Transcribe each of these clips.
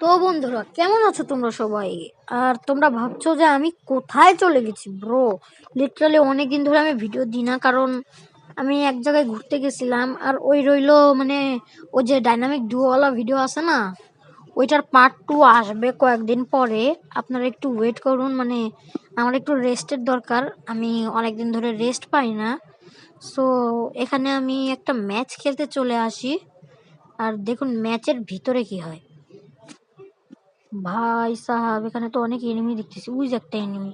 তো বন্ধুরা, কেমন আছো তোমরা সবাই? আর তোমরা ভাবছো যে আমি কোথায় চলে গেছি? ব্রো, লিটারালি অনেকদিন ধরে আমি ভিডিও দিই না, কারণ আমি এক জায়গায় ঘুরতে গেছিলাম। আর ওই রইলো মানে ওই যে ডাইনামিক ডুওওয়ালা ভিডিও আছে না, ওইটার পার্ট 2 আসবে কয়েকদিন পরে। আপনারা একটু ওয়েট করুন, মানে আমার একটু রেস্টের দরকার। আমি অনেকদিন ধরে রেস্ট পাই না। সো এখানে আমি একটা ম্যাচ খেলতে চলে আসি। আর দেখুন ম্যাচের ভিতরে কি হয়। ভাই সাহাব, এখানে তো অনেক এনিমি দেখতেছি। ওই যে একটা এনিমি,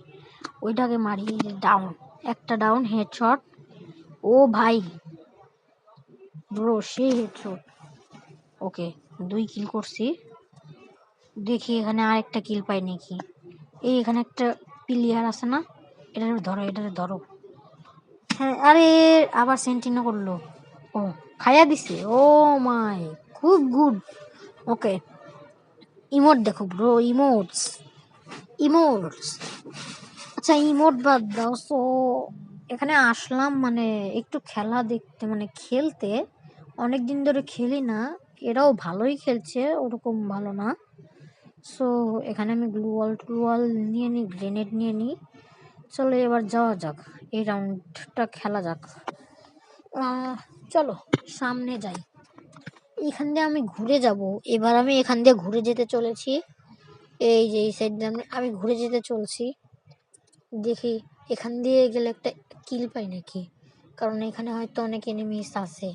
ওইটাকে মারি। ডাউন, একটা ডাউন, হেডশট। ও ভাই, ব্রো সে হেডশট। ওকে, 2 কিল করছি। দেখি এখানে আরেকটা কিল পাই নাকি। এই এখানে একটা প্লেয়ার আছে না, এটারে ধরো, এটারে ধরো। হ্যাঁ, আরে আবার সেন্টিনা করলো। ও, খাইয়া দিছে। ও মাই, খুব গুড। ওকে, ইমোট দেখো ব্রো, ইমোটস, ইমোটস। আচ্ছা, ইমোট বাদ দাও। সো এখানে আসলাম মানে একটু খেলা দেখতে, মানে খেলতে। অনেক দিন ধরে খেলি না। এরাও ভালোই খেলছে, ওরকম ভালো না। সো এখানে আমি গ্লুয়াল নিয়ে নিই, গ্রেনেড নিয়ে নিই। চলো এবার যাওয়া যাক, এই রাউন্ডটা খেলা যাক। চলো সামনে যাই। এখান দিয়ে আমি ঘুরে যাব। এবার আমি এখান দিয়ে ঘুরে যেতে চলেছি। এই যে এই সাইড দিয়ে আমি ঘুরে যেতে চলছি। দেখি এখান দিয়ে গেলে একটা কিল পাই নাকি, কারণ এখানে হয়তো অনেক এনিমিস আছে।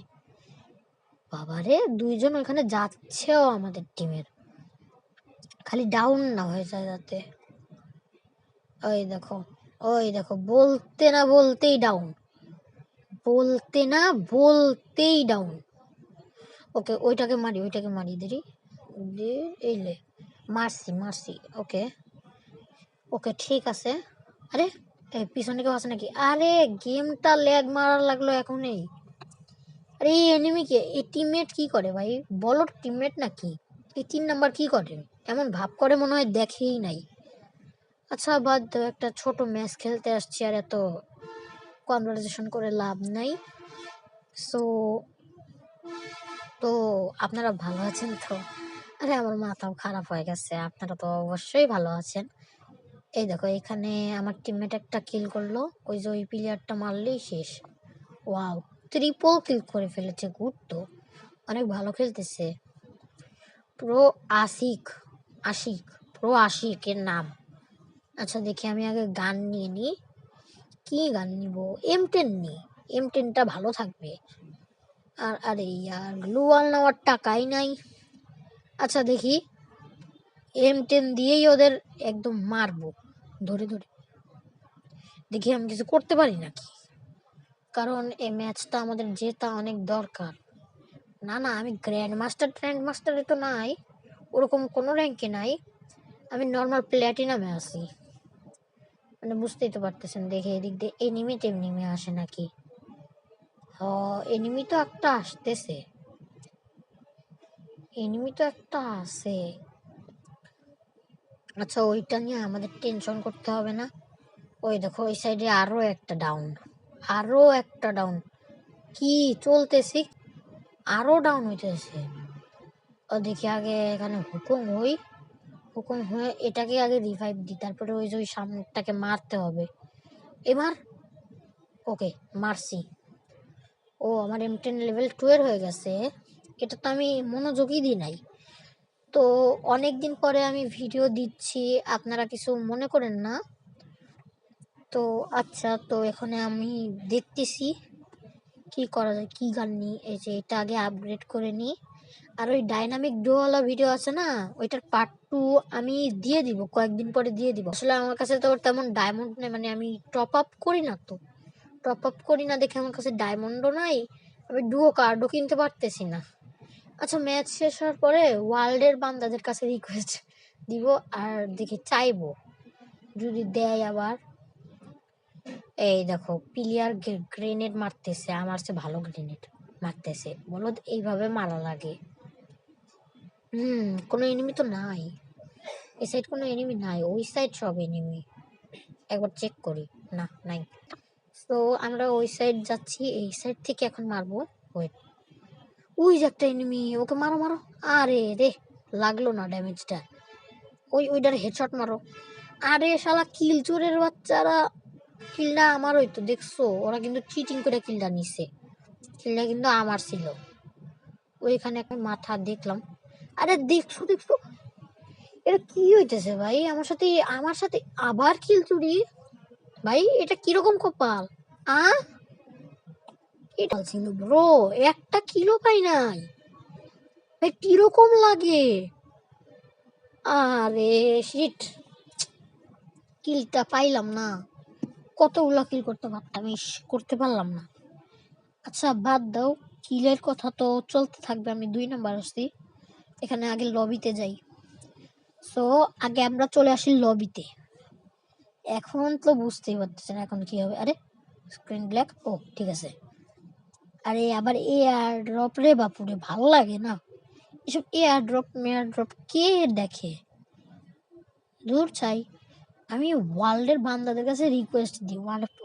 বাবারে, 2জন ওখানে যাচ্ছেও আমাদের টিমের, খালি ডাউন না হয়ে যায় যাতে। ওই দেখো, ওই দেখো, বলতে না বলতেই ডাউন, বলতে না বলতেই ডাউন। ওকে, ওইটাকে মারি, ওইটাকে মারি দেরি। এইলে মারছি, মারছি। ওকে ওকে, ঠিক আছে। আরে এই পিছনে কেউ আছে নাকি? আরে গেমটা ল্যাগ মারার লাগলো এখনই। আরে এই এনিমিকে, এই টিমমেট কি করে ভাই? বলো, টিমমেট নাকি? এই 3 নাম্বার কি করে? এমন ভাব করে মনে হয় দেখেই নাই। আচ্ছা বাদ দাও, একটা ছোট ম্যাচ খেলতে আসছি, আর এত কনভারসেশন করে লাভ নাই। সো তো আপনারা ভালো আছেন তো? আরে আমার মাথাও খারাপ হয়ে গেছে, আপনারা তো অবশ্যই ভালো আছেন। এই দেখো, এখানে আমার টিমমেট একটা কিল করলো। ওই যে ওই প্লেয়ারটা মারলেই শেষ। ওয়াও, 3 কিল করে ফেলেছে। গুড, তো অনেক ভালো খেলতেছে। প্রো আশিক, আশিক, প্রো আশিকের নাম। আচ্ছা দেখি, আমি আগে গান নিয়ে নিই। কি গান নিব? M10 নিই, M10টা ভালো থাকবে। আর আরে ইয়ার, গ্লুয়াল নেওয়ার টাকাই নাই। আচ্ছা দেখি, M10 দিয়েই ওদের একদম মারবো ধরে ধরে। দেখি আমি কিছু করতে পারি নাকি, কারণ এই ম্যাচটা আমাদের জেতা অনেক দরকার। না না, আমি গ্র্যান্ড মাস্টারে তো নাই, ওরকম কোনো র্যাঙ্কে নাই। আমি নর্মাল প্ল্যাটিনামে আছি। মানে বুঝতেই তো পারতেছেন, দেখে এদিক দিয়ে এনিমি টেমনিমি আসে নাকি। হ, এনিমি তো একটা আসতেছে, এনিমি তো একটা আছে। আচ্ছা, ওইটা নিয়ে আমাদের টেনশন করতে হবে না। ওই দেখো, ওই সাইডে আরো একটা ডাউন, আরো একটা ডাউন। কি চলতেছে? আরো ডাউন হইতেছে। ও দেখি আগে এখানে হুকুম হয়ে এটাকে আগে রিভাইভ দিই, তারপরে ওই যে ওই সামনেটাকে মারতে হবে এবার। ওকে, মারছি। ও, আমার M10 লেভেল 2 এর হয়ে গেছে। এটা তো আমি মনোযোগই দিই নাই। তো অনেক দিন পরে আমি ভিডিও দিচ্ছি, আপনারা কিছু মনে করেন না তো। আচ্ছা, তো এখানে আমি দেখতেছি কি করা যায়, কি গান নিই। এই যে এটা আগে আপগ্রেড করে নিই। আর ওই ডাইনামিক ডুওওয়ালা ভিডিও আছে না, ওইটার পার্ট 2 আমি দিয়ে দিব, কয়েকদিন পরে দিয়ে দিব। আসলে আমার কাছে তো তেমন ডায়মন্ড নেই, মানে আমি টপ আপ করি না, তো টপ আপ করি না দেখে আমার কাছে ডায়মন্ডও নাই। আমি ডুও কার্ডও কিনতে পারতেছি না। আচ্ছা, ম্যাচ শেষ হওয়ার পরে ওয়ার্ল্ডের বান্দাদের কাছে রিকোয়েস্ট দিব, আর দেখি চাইবো যদি দেয় আবার। এই দেখো, প্লেয়ার গ্রেনেড মারতেছে, আমার চেয়ে ভালো গ্রেনেড মারতেছে। বলো এইভাবে মারা লাগে? কোনো এনিমি তো নাই। এই সাইড কোনো এনিমি নাই, ওই সাইড সব এনিমি। একবার চেক করি। না, নাই। তো আমরা ওই সাইড যাচ্ছি, এই সাইড থেকে এখন মারবো। ওয়েট, ওই যে একটা এনিমি, ওকে মারো মারো। আরে রে, লাগলো না ড্যামেজটা। ওইটার হেডশট মারো। আরে শালা কিল চোরের বাচ্চারা, কিলটা আমার হইতো, দেখছো ওরা কিন্তু চিটিং করে কিলটা নিছে, কিলটা কিন্তু আমার ছিল। ওইখানে একটা মাথা দেখলাম। আরে দেখছো দেখছো, এটা কি হইতেছে ভাই, আমার সাথে আবার কিল চুরি ভাই, এটা কিরকম কপাল? আ এটা ছিল ব্রো, একটা কিলো পাই নাই ভাই, কিরকম লাগে? আরে শিট, কিলটা পাইলাম না। কতগুলো কিল করতে পারতাম, করতে পারলাম না। আচ্ছা বাদ দাও, কিলের কথা তো চলতে থাকবে। আমি 2 নাম্বার আসছি, এখানে আগে লবিতে যাই। সো আগে আমরা চলে আসি লবিতে। এখন তো বুঝতেই পারতেছেন এখন কি হবে। আরে স্ক্রিন ব্ল্যাক, ও ঠিক আছে। আরে আবার এয়ার ড্রপ রে বাপুরে, ভালো লাগে না এসব এয়ার ড্রপ মেয়ার ড্রপ, কে দেখে? দূর চাই। আমি ওয়ার্ল্ডের বান্দাদের কাছে রিকোয়েস্ট দিই,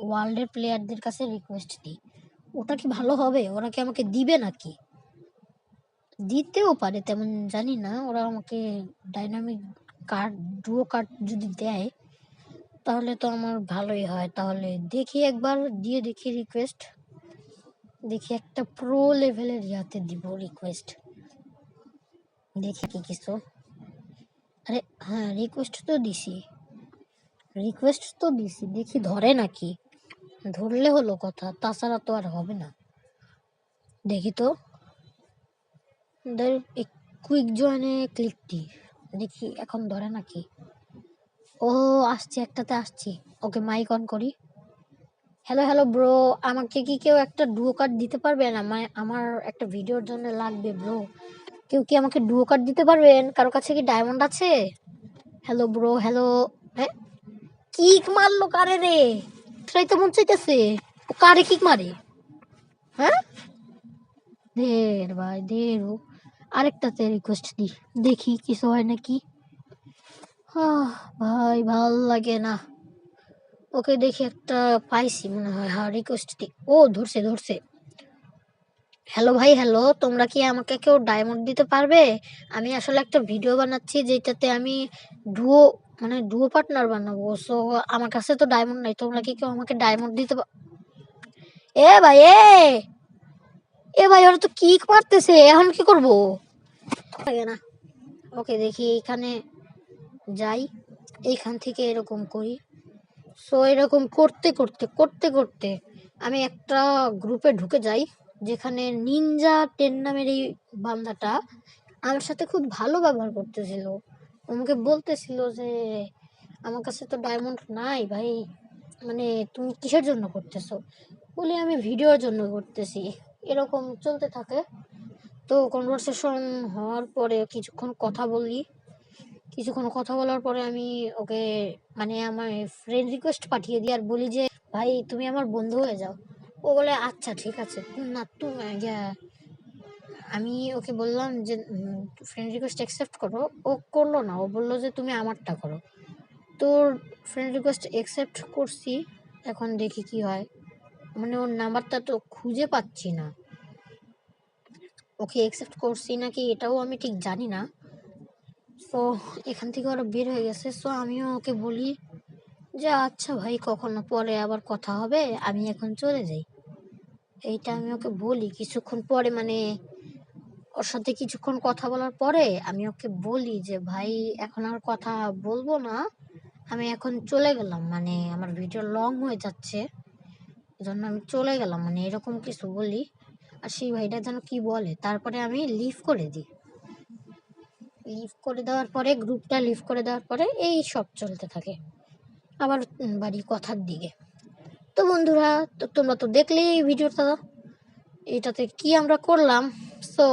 ওয়ার্ল্ডের প্লেয়ারদের কাছে রিকোয়েস্ট দিই, ওটা কি ভালো হবে? ওরা কি আমাকে দিবে নাকি? দিতেও পারে, তেমন জানি না। ওরা আমাকে ডাইনামিক কার্ড, ডুও কার্ড যদি দেয় তাহলে তো আমার ভালোই হয়। তাহলে দেখি একবার দিয়ে দেখি রিকোয়েস্ট, দেখি একটা প্রো লেভেলের ইয়াতে দিব রিকোয়েস্ট, দেখি কি কিছু। আরে হ্যাঁ, রিকোয়েস্ট তো দিছি, দেখি ধরে নাকি। ধরলে হলো কথা, তাছাড়া তো আর হবে না। দেখি তো, কুইক জয়েনে ক্লিক দি, দেখি এখন ধরে নাকি। ও আসছি, একটাতে আসছি। ওকে মাইক অন করি। হ্যালো হ্যালো ব্রো, আমাকে কি কেউ একটা ডুও কার্ড দিতে পারবেন? আমার একটা ভিডিওর জন্য লাগবে ব্রো। কেউ কি আমাকে ডুও কার্ড দিতে পারবেন? কারো কাছে কি ডায়মন্ড আছে? Hello bro, hello. হ্যাঁ, কিক মারলো কারে রে? সেটাই তো মন চাইতেছে, ও কারে কিক মারে? হ্যাঁ, দের ভাই দের। আরেকটাতে রিকোয়েস্ট দি, দেখি কিছু হয় নাকি। ভাই ভাল লাগে না। ওকে দেখি একটা পাইছি মনে হয়। হ্যাঁ, রিকোয়েস্ট দি। ও ধরছে ধরছে। হ্যালো ভাই, হ্যালো, তোমরা কি আমাকে কেউ ডায়মন্ড দিতে পারবে? আমি আসলে একটা ভিডিও বানাচ্ছি যেটাতে আমি ডুও ডুও পার্টনার বানাবো। সো আমার কাছে তো ডায়মন্ড নাই, তোমরা কি কেউ আমাকে ডায়মন্ড দিতে এ ভাই এ ভাই, ওরা তো কিক মারতেছে, এখন কি করবো? লাগে না। ওকে দেখি এখানে যাই, এইখান থেকে এরকম করি। সো এরকম করতে করতে করতে করতে আমি একটা গ্রুপে ঢুকে যাই, যেখানে নিনজা 10 নামের এই বান্দাটা আমার সাথে খুব ভালো ব্যবহার করতেছিল। আমাকে বলতেছিল যে আমার কাছে তো ডায়মন্ড নাই ভাই, তুমি কিসের জন্য করতেছো? বলি আমি ভিডিওর জন্য করতেছি। এরকম চলতে থাকে। তো কনভারসেশন হওয়ার পরে কিছুক্ষণ কথা বলার পরে আমি ওকে আমার ফ্রেন্ড রিকোয়েস্ট পাঠিয়ে দিই আর বলি যে ভাই তুমি আমার বন্ধু হয়ে যাও। ও বলে আচ্ছা ঠিক আছে। না তুমি আমি ওকে বললাম যে ফ্রেন্ড রিকোয়েস্ট অ্যাকসেপ্ট করো। ও করলো না, ও বললো যে তুমি আমারটা করো। তোর ফ্রেন্ড রিকোয়েস্ট অ্যাকসেপ্ট করছি, এখন দেখি কি হয়। ওর নাম্বারটা তো খুঁজে পাচ্ছি না। ওকে অ্যাকসেপ্ট করছি নাকি এটাও আমি ঠিক জানি না। সো এখান থেকে ওরা বের হয়ে গেছে। সো আমিও ওকে বলি যে আচ্ছা ভাই, কখনো পরে আবার কথা হবে, আমি এখন চলে যাই। এইটা আমি ওকে বলি কিছুক্ষণ পরে, ওর সাথে কিছুক্ষণ কথা বলার পরে আমি ওকে বলি যে ভাই এখন আর কথা বলবো না, আমি এখন চলে গেলাম, আমার ভিডিও লং হয়ে যাচ্ছে, এজন্য আমি চলে গেলাম, এরকম কিছু বলি। আর সেই ভাইটা যেন কি বলে, তারপরে আমি লিভ করে দিই। গ্রুপটা লিভ করে দেওয়ার পরে এই সব চলতে থাকে। আবার বাড়ি কথার দিকে। তো বন্ধুরা, তোমরা তো দেখলেই এই ভিডিওটা, এটাতে কি আমরা করলাম। সো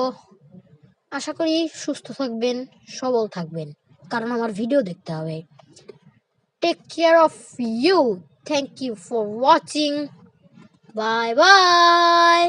আশা করি সুস্থ থাকবেন, সবল থাকবেন, কারণ আমার ভিডিও দেখতে হবে। Take care of you, thank you for watching, bye by.